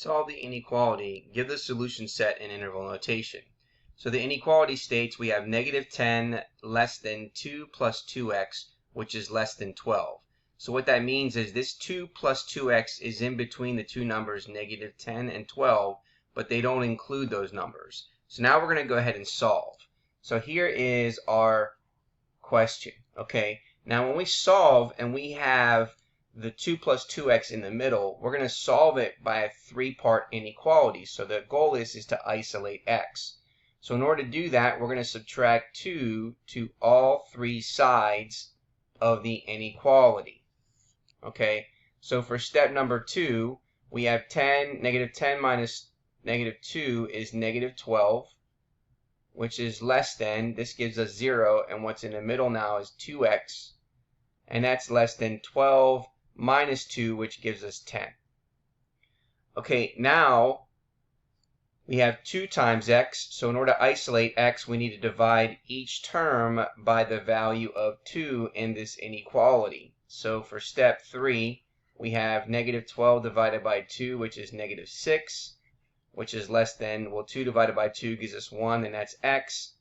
Solve the inequality. Give the solution set in interval notation. So the inequality states we have negative 10 less than 2 plus 2x, which is less than 12. So what that means is this 2 plus 2x is in between the two numbers negative 10 and 12, but they don't include those numbers. So now we're going to go ahead and solve. So here is our question. Okay, now when we solve and we have the 2 plus 2x in the middle, we're going to solve it by a three-part inequality. So the goal is to isolate x. So in order to do that, we're going to subtract 2 to all three sides of the inequality. Okay, so for step number 2, we have negative 10 minus negative 2 is negative 12, which is less than, this gives us 0, and what's in the middle now is 2x, and that's less than 12 minus 2, which gives us 10. Okay, now we have 2 times x, so in order to isolate x, we need to divide each term by the value of 2 in this inequality. So for step 3, we have negative 12 divided by 2, which is negative 6, which is less than, well, 2 divided by 2 gives us 1, and that's x,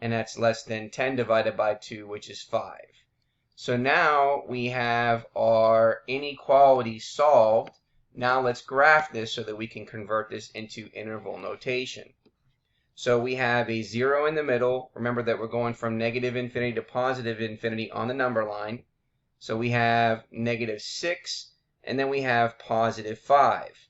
and that's less than 10 divided by 2, which is 5. So now we have our inequality solved. Now let's graph this so that we can convert this into interval notation. So we have a 0 in the middle. Remember that we're going from negative infinity to positive infinity on the number line. So we have negative 6, and then we have positive 5.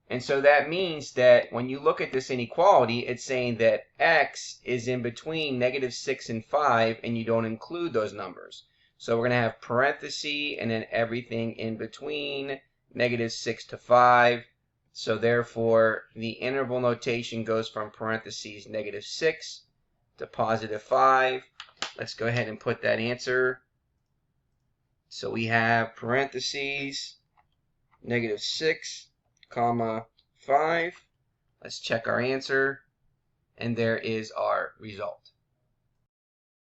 And so that means that when you look at this inequality, it's saying that x is in between negative 6 and 5, and you don't include those numbers. So we're going to have parentheses and then everything in between negative 6 to 5. So therefore, the interval notation goes from parentheses negative 6 to positive 5. Let's go ahead and put that answer. So we have parentheses negative 6, comma 5. Let's check our answer, and there is our result.